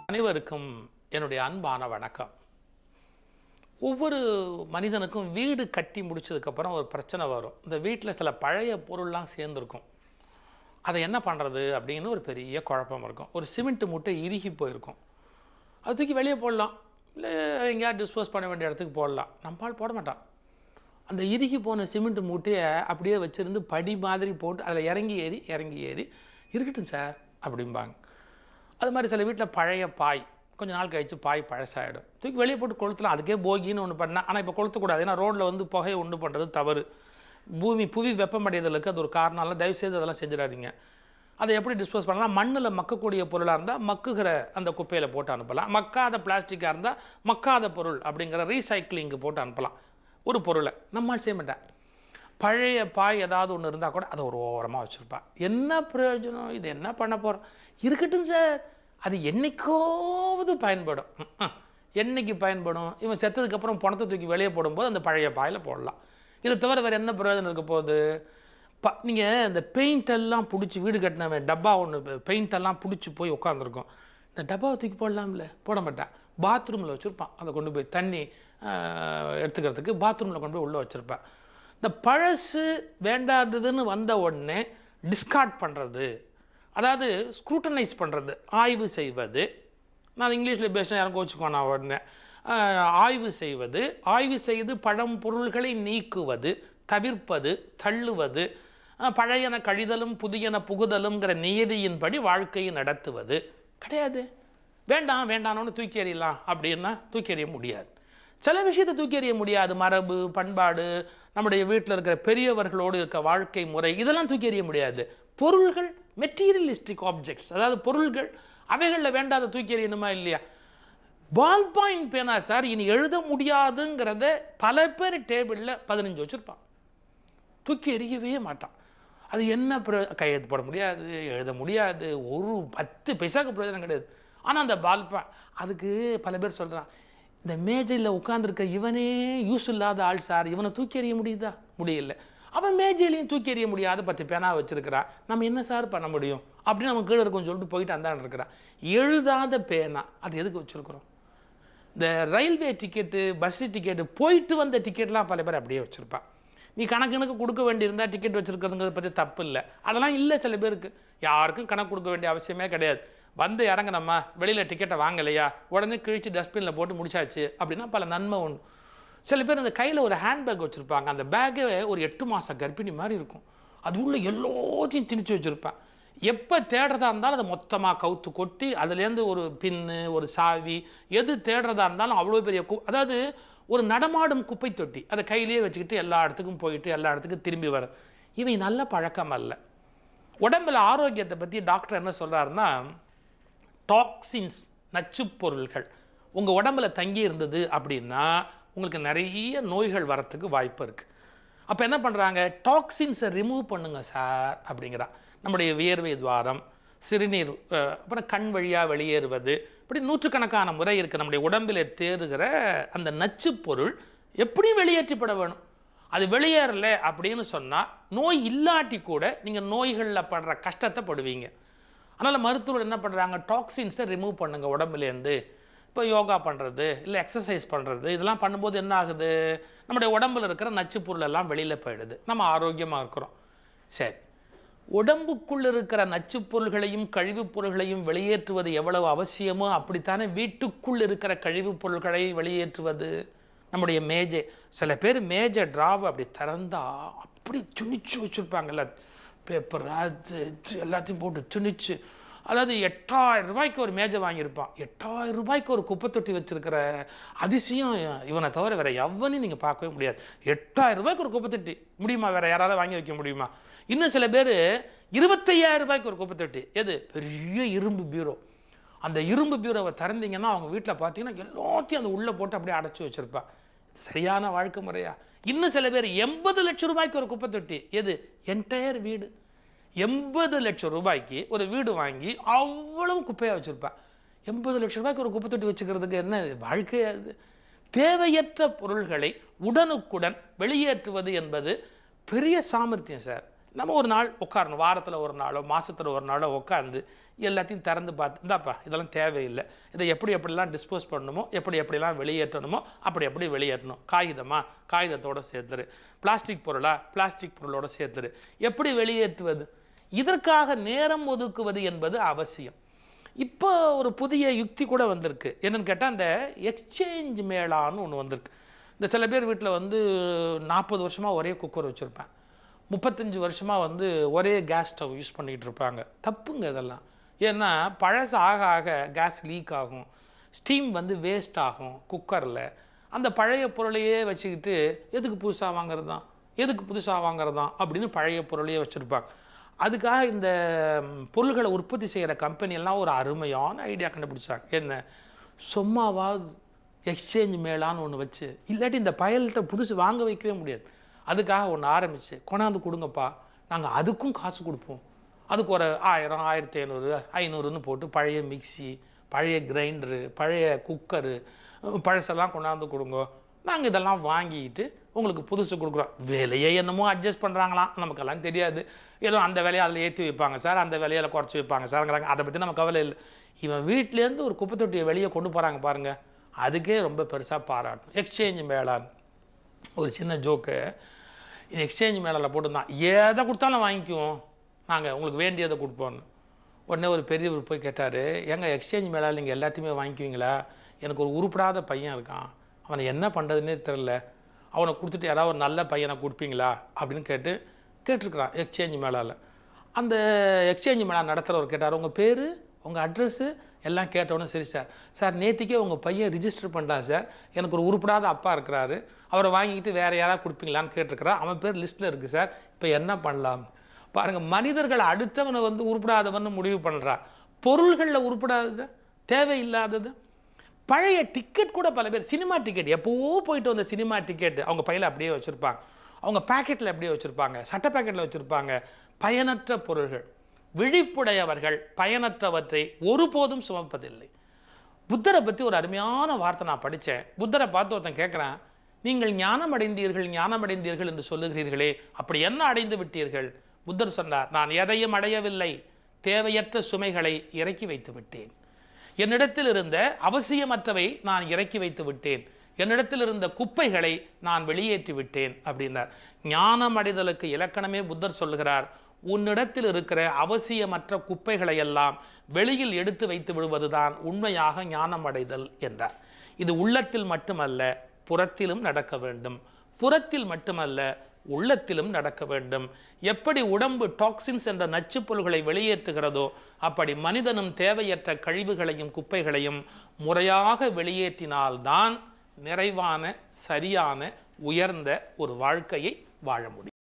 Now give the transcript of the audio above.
அனைவருக்கும் என்னுடைய அன்பான வணக்கம். ஒவ்வொரு மனிதனுக்கும் வீடு கட்டி முடிச்சதுக்கப்புறம் ஒரு பிரச்சனை வரும். இந்த வீட்டில் சில பழைய பொருள்லாம் சேர்ந்துருக்கும். அதை என்ன பண்ணுறது அப்படின்னு ஒரு பெரிய குழப்பம் இருக்கும். ஒரு சிமெண்ட் மூட்டை இறுகி போயிருக்கும். அது தூக்கி வெளியே போடலாம், இல்லை எங்கேயாவது டிஸ்போஸ் பண்ண வேண்டிய இடத்துக்கு போடலாம். நம்மளால் போட மாட்டான். அந்த இறுகி போன சிமெண்ட் மூட்டையை அப்படியே வச்சுருந்து படி மாதிரி போட்டு அதில் இறங்கி ஏறி இருக்கட்டும் சார் அப்படிம்பாங்க. அது மாதிரி சில வீட்டில் பழைய பாய் கொஞ்ச நாள் கழித்து பாய் பழசாகிடும், தூக்கி வெளியே போட்டு கொளுத்தலாம். அதுக்கே போகின்னு ஒன்று பண்ணால், ஆனால் இப்போ கொளுத்தக்கூடாது. ஏன்னா ரோட்டில் வந்து புகையை உண்டு பண்ணுறது தவறு. புவி வெப்பமடைதலுக்கு அது ஒரு காரணம். தயவுசெய்து அதெல்லாம் செஞ்சிடாதீங்க. அதை எப்படி டிஸ்போஸ் பண்ணலாம்? மண்ணில் மக்கக்கூடிய பொருளாக இருந்தால் மக்குகிற அந்த குப்பையில் போட்டு அனுப்பலாம். மக்காத பிளாஸ்டிக்காக இருந்தால் மக்காத பொருள் அப்படிங்கிற ரீசைக்கிளிங்கு போட்டு அனுப்பலாம். ஒரு பொருளை நம்மால் செய்ய மாட்டேன். பழைய பாய் ஏதாவது ஒன்று இருந்தால் கூட அதை ஒரு ஓரமாக வச்சுருப்பான். என்ன பிரயோஜனம்? இது என்ன பண்ண போகிறோம்? இருக்கட்டும் சார், அது என்றைக்காவது பயன்படும். என்றைக்கு பயன்படும்? இவன் செத்ததுக்கப்புறம் பணத்தை தூக்கி வெளியே போடும்போது அந்த பழைய பாயில் போடலாம். இதை தவிர வேறு என்ன பிரயோஜனம் இருக்க போகுது? நீங்கள் இந்த பெயிண்டெல்லாம் பிடிச்சி வீடு கட்டினவன் டப்பா ஒன்று பெயிண்டெல்லாம் பிடிச்சி போய் உட்காந்துருக்கோம். இந்த டப்பாவை தூக்கி போடலாம்ல, போட மாட்டான். பாத்ரூமில் வச்சுருப்பான். அதை கொண்டு போய் தண்ணி எடுத்துக்கிறதுக்கு பாத்ரூமில் கொண்டு போய் உள்ளே வச்சுருப்பேன். இந்த பழசு வேண்டாததுன்னு வந்த உடனே டிஸ்கார்ட் பண்ணுறது, அதாவது ஸ்க்ரூட்டனைஸ் பண்ணுறது, ஆய்வு செய்வது. நான் இங்கிலீஷில் பேசினா யாரும் கோச்சுக்குவான். நான் உடனே ஆய்வு செய்து பழம் பொருள்களை நீக்குவது, தவிர்ப்பது, தள்ளுவது, பழையன கழிதலும் புதியன புகுதலுங்கிற நியதியின்படி வாழ்க்கையை நடத்துவது கிடையாது. வேண்டாம்னு தூக்கி எறியலாம் அப்படின்னா தூக்கி எறிய முடியாது. சில விஷயத்தை தூக்கி எறிய முடியாது. மரபு, பண்பாடு, நம்முடைய வீட்டில் இருக்கிற பெரியவர்களோடு இருக்க வாழ்க்கை முறை, இதெல்லாம் தூக்கி எறிய முடியாது. பொருள்கள், மெட்டீரியலிஸ்டிக் ஆப்ஜெக்ட்ஸ், அதாவது பொருள்கள், அவைகளில் வேண்டாத தூக்கி எறியணுமா இல்லையா? பால் பாயிண்ட் பேனா சார் இனி எழுத முடியாதுங்கிறத பல பேர் டேபிளில் 15 வச்சுருப்பான். தூக்கி எறியவே மாட்டான். அது என்ன கையெழுத்து போட முடியாது, எழுத முடியாது, ஒரு 10 பைசாவுக்கு பிரயோஜனம் கிடையாது. ஆனால் அந்த பால் அதுக்கு பல பேர் சொல்கிறான், இந்த மேஜையில் உட்காந்துருக்க இவனே யூஸ் இல்லாத ஆள் சார், இவனை தூக்கி எறிய முடியுதா? முடியல. அவன் மேஜையிலையும் தூக்கி எறிய முடியாத 10 பேனா வச்சுருக்கிறான். நம்ம என்ன சார் பண்ண முடியும் அப்படின்னு நம்ம கீழே இருக்கும்னு சொல்லிட்டு போயிட்டு அந்தாண்டு இருக்கிறான். எழுதாத பேனா அது எதுக்கு வச்சுருக்குறோம்? இந்த ரயில்வே டிக்கெட்டு, பஸ்ஸு டிக்கெட்டு, போயிட்டு வந்த டிக்கெட்லாம் பல பேர் அப்படியே வச்சுருப்பான். நீ கணக்கு கொடுக்க வேண்டியிருந்தால் டிக்கெட் வச்சுருக்கிறதுங்கிறத பற்றி தப்பு இல்லை. அதெல்லாம் இல்லை. சில பேருக்கு யாருக்கும் கணக்கு கொடுக்க வேண்டிய அவசியமே கிடையாது. வந்து இறங்கினம்மா, வெளியில் டிக்கெட்டை வாங்கலையா, உடனே கிழிச்சு டஸ்ட்பினில் போட்டு முடிச்சாச்சு அப்படின்னா பல நன்மை உண்டு. சில பேர் அந்த கையில் ஒரு ஹேண்ட்பேக் வச்சுருப்பாங்க. அந்த பேக்கே ஒரு 8 மாத கர்ப்பிணி மாதிரி இருக்கும். அது உள்ள எல்லாத்தையும் திணிச்சு வச்சுருப்பான். எப்போ தேடுறதா இருந்தாலும் அதை மொத்தமாக கவுத்து கொட்டி அதுலேருந்து ஒரு பின்னு, ஒரு சாவி, எது தேடுறதா இருந்தாலும் அவ்வளோ பெரிய அதாவது ஒரு நடமாடும் குப்பை தொட்டி அதை கையிலேயே வச்சுக்கிட்டு எல்லா இடத்துக்கும் போயிட்டு எல்லா இடத்துக்கும் திரும்பி வர, இவை நல்ல பழக்கம் அல்ல. உடம்புல ஆரோக்கியத்தை பற்றி டாக்டர் என்ன சொல்கிறாருன்னா, டாக்ஸின்ஸ், நச்சுப் பொருள்கள் உங்கள் உடம்புல தங்கி இருந்தது அப்படின்னா உங்களுக்கு நிறைய நோய்கள் வரத்துக்கு வாய்ப்பு இருக்குது. அப்போ என்ன பண்ணுறாங்க? டாக்ஸின்ஸை ரிமூவ் பண்ணுங்க சார் அப்படிங்கிறா. நம்முடைய வியர்வை துவாரம், சிறுநீர், அப்புறம் கண் வழியாக வெளியேறுவது, இப்படி நூற்றுக்கணக்கான முறை இருக்குது. நம்முடைய உடம்பில் தேறுகிற அந்த நச்சு பொருள் எப்படியும் வெளியேற்றப்பட வேணும். அது வெளியேறலை அப்படின்னு சொன்னால் நோய் இல்லாட்டி கூட நீங்கள் நோய்களில் படுற கஷ்டத்தை படுவீங்க. அதனால் மருத்துவர் என்ன பண்ணுறாங்க? டாக்ஸின்ஸை ரிமூவ் பண்ணுங்கள் உடம்புலேருந்து. இப்போ யோகா பண்ணுறது, இல்லை எக்ஸசைஸ் பண்ணுறது, இதெல்லாம் பண்ணும்போது என்ன ஆகுது? நம்முடைய உடம்பில் இருக்கிற நச்சு பொருள் எல்லாம் வெளியில் போயிடுது. நம்ம ஆரோக்கியமாக இருக்கிறோம். சரி, உடம்புக்குள் இருக்கிற நச்சு பொருள்களையும் கழிவுப் பொருள்களையும் வெளியேற்றுவது எவ்வளவு அவசியமோ அப்படித்தானே வீட்டுக்குள் இருக்கிற கழிவுப் பொருள்களை வெளியேற்றுவது. நம்முடைய மேஜை, சில பேர் மேஜை ட்ராவை அப்படி திறந்தா அப்படி துணிச்சு வச்சுருப்பாங்கல்ல, பேப்பர் அது எல்லாத்தையும் போட்டு துணிச்சு. அதாவது 8000 ரூபாய்க்கு ஒரு மேஜை வாங்கியிருப்பான். 8000 ரூபாய்க்கு ஒரு குப்பை தொட்டி வச்சுருக்கிற அதிசயம் இவனை தவிர வேறு எவனையும் நீங்கள் பார்க்கவே முடியாது. 8000 ரூபாய்க்கு ஒரு குப்பை தொட்டி முடியுமா? வேறு யாராவது வாங்கி வைக்க முடியுமா? இன்னும் சில பேர் 25,000 ரூபாய்க்கு ஒரு குப்பை தொட்டி. எது? பெரிய இரும்பு பீரோ. அந்த இரும்பு பீரோவை திறந்தீங்கன்னா அவங்க வீட்டில் பார்த்தீங்கன்னா எல்லாத்தையும் அந்த உள்ளே போட்டு அப்படியே அடைச்சி வச்சுருப்பான். சரியான வாழ்க்கை முறையா? இன்னும் சில பேர் 80 லட்சம் ரூபாய்க்கு ஒரு குப்பை தொட்டி. எது? என்டையர் வீடு. 80 லட்சம் ரூபாய்க்கு ஒரு வீடு வாங்கி அவ்வளவு குப்பையாக வச்சுருப்பான். 80 லட்சம் ரூபாய்க்கு ஒரு குப்பை தொட்டி வச்சுக்கிறதுக்கு என்ன வாழ்க்கையாது? தேவையற்ற பொருள்களை உடனுக்குடன் வெளியேற்றுவது என்பது பெரிய சாமர்த்தியம் சார். நம்ம ஒரு நாள் உட்காரணும், வாரத்தில் ஒரு நாளோ மாதத்தில் ஒரு நாளோ உட்காந்து எல்லாத்தையும் திறந்து பார்த்து, இந்தாப்பா இதெல்லாம் தேவையில்லை, இதை எப்படிலாம் டிஸ்போஸ் பண்ணணுமோ எப்படிலாம் வெளியேற்றணுமோ அப்படி வெளியேற்றணும். காகிதத்தோடு சேர்த்துரு, பிளாஸ்டிக் பொருளோடு சேர்த்துரு. எப்படி வெளியேற்றுவது? இதற்காக நேரம் ஒதுக்குவது என்பது அவசியம். இப்போ ஒரு புதிய யுக்தி கூட வந்திருக்கு. என்னென்னு கேட்டால், அந்த எக்ஸ்சேஞ்ச் மேளான்னு ஒன்று வந்திருக்கு. இந்த சில பேர் வீட்டில் வந்து 40 வருஷமாக ஒரே குக்கர் வச்சுருப்பேன், 35 வருஷமாக ஒரே கேஸ் ஸ்டவ் யூஸ் பண்ணிகிட்டு இருப்பாங்க. தப்புங்க இதெல்லாம். ஏன்னா பழசு ஆக ஆக கேஸ் லீக் ஆகும், ஸ்டீம் வேஸ்ட் ஆகும் குக்கரில். அந்த பழைய பொருளையே வச்சுக்கிட்டு எதுக்கு புதுசாக வாங்குறது தான் அப்படின்னு பழைய பொருளையே வச்சுருப்பாங்க. அதுக்காக இந்த பொருள்களை உற்பத்தி செய்கிற கம்பெனியெல்லாம் ஒரு அருமையான ஐடியா கண்டுபிடிச்சாங்க. என்ன, சும்மாவாது எக்ஸ்சேஞ்ச் மேளான்னு ஒன்று வச்சு, இல்லாட்டி இந்த பயல்கிட்ட புதுசு வாங்க வைக்கவே முடியாது. அதுக்காக ஒன்று ஆரம்பித்து, கொண்டாந்து கொடுங்கப்பா, நாங்கள் அதுக்கும் காசு கொடுப்போம். அதுக்கு ஒரு 1000, 1500, 500ன்னு போட்டு பழைய மிக்சி, பழைய கிரைண்டரு, பழைய குக்கரு, பழசெல்லாம் கொண்டாந்து கொடுங்க, நாங்கள் இதெல்லாம் வாங்கிக்கிட்டு உங்களுக்கு புதுசு கொடுக்குறோம். விலையை என்னமோ அட்ஜஸ்ட் பண்ணுறாங்களாம், நமக்கெல்லாம் தெரியாது. ஏதோ அந்த விலையை அதில் ஏற்றி வைப்பாங்க சார், அந்த விலையில் குறைச்சி வைப்பாங்க சார்ங்கிறாங்க. அதை பற்றி நம்ம கவலை இல்லை. இவன் வீட்டிலேருந்து ஒரு குப்பை தொட்டியை வெளியே கொண்டு போகிறாங்க பாருங்கள், அதுக்கே ரொம்ப பெருசாக பாராட்டணும். எக்ஸ்சேஞ்ச் மேளான்னு ஒரு சின்ன ஜோக்கு. இது எக்ஸ்சேஞ்ச் மேளால் போட்டுருந்தான், எதை கொடுத்தாலும் வாங்கிக்குவோம், நாங்கள் உங்களுக்கு வேண்டியதை கொடுப்போன்னு. உடனே ஒரு பெரியவர் போய் கேட்டார், எங்கள் எக்ஸ்சேஞ்ச் மேளால் நீங்கள் எல்லாத்தையுமே வாங்கிக்குவீங்களா? எனக்கு ஒரு உருப்படாத பையன் இருக்கான், அவனை என்ன பண்ணுறதுன்னே தெரில, அவனை கொடுத்துட்டு யாராவது ஒரு நல்ல பையனை கொடுப்பீங்களா அப்படின்னு கேட்டிருக்கிறான் எக்ஸ்சேஞ்ச் மேளால். அந்த எக்ஸ்சேஞ்ச் மேளா நடத்துகிறவர் கேட்டார், உங்கள் பேர், உங்கள் அட்ரஸ்ஸு எல்லாம் கேட்டோன்னே, சரி சார் நேற்றுக்கே உங்கள் பையன் ரிஜிஸ்டர் பண்ணிட்டான் சார், எனக்கு ஒரு உருப்படாத அப்பா இருக்கிறாரு, அவரை வாங்கிக்கிட்டு வேறு யாராவது கொடுப்பீங்களான்னு கேட்டிருக்கிறான், அவன் பேர் லிஸ்ட்டில் இருக்குது சார், இப்போ என்ன பண்ணலாம் பாருங்கள். மனிதர்கள் அடுத்தவனை உருப்படாதவன்னு முடிவு பண்ணுறான். பொருள்களில் உருப்படாதது, தேவையில்லாதது. பழைய டிக்கெட் கூட பல பேர், சினிமா டிக்கெட், எப்போவோ போயிட்டு வந்த சினிமா டிக்கெட் அவங்க பையில் அப்படியே வச்சுருப்பாங்க, அவங்க பேக்கெட்டில் அப்படியே வச்சுருப்பாங்க, சட்டை பேக்கெட்டில் வச்சுருப்பாங்க. பயனற்ற பொருள்கள். விழிப்புடையவர்கள் பயனற்றவற்றை ஒருபோதும் சுமப்பதில்லை. புத்தரை பற்றி ஒரு அருமையான வார்த்தை நான் படித்தேன். புத்தரை பார்த்து ஒருத்தன் கேட்குறான், நீங்கள் ஞானம் அடைந்தீர்கள் என்று சொல்லுகிறீர்களே, அப்படி என்ன அடைந்து விட்டீர்கள்? புத்தர் சொன்னார், நான் எதையும் அடையவில்லை, தேவையற்ற சுமைகளை இறக்கி வைத்து விட்டேன். என்னிடத்தில் இருந்த அவசியமற்றவை நான் இறக்கி வைத்து விட்டேன், என்னிடத்தில் இருந்த குப்பைகளை நான் வெளியேற்றி விட்டேன் அப்படின்னார். ஞானம் அடைதலுக்கு இலக்கணமே புத்தர் சொல்லுகிறார், உன்னிடத்தில் இருக்கிற அவசியமற்ற குப்பைகளை எல்லாம் வெளியில் எடுத்து வைத்து விடுவதுதான் உண்மையாக ஞானம் அடைதல் என்றார். இது உள்ளத்தில் மட்டுமல்ல புறத்திலும் நடக்க வேண்டும், புறத்தில் மட்டுமல்ல உள்ளத்திலும் நடக்க வேண்டும். எப்படி உடம்பு டாக்ஸின்ஸ் என்ற நச்சுப்பொருள்களை வெளியேற்றுகிறதோ, அப்படி மனிதனும் தேவையற்ற கழிவுகளையும் குப்பைகளையும் முறையாக வெளியேற்றினால்தான் நிறைவான, சரியான, உயர்ந்த ஒரு வாழ்க்கையை வாழ முடியும்.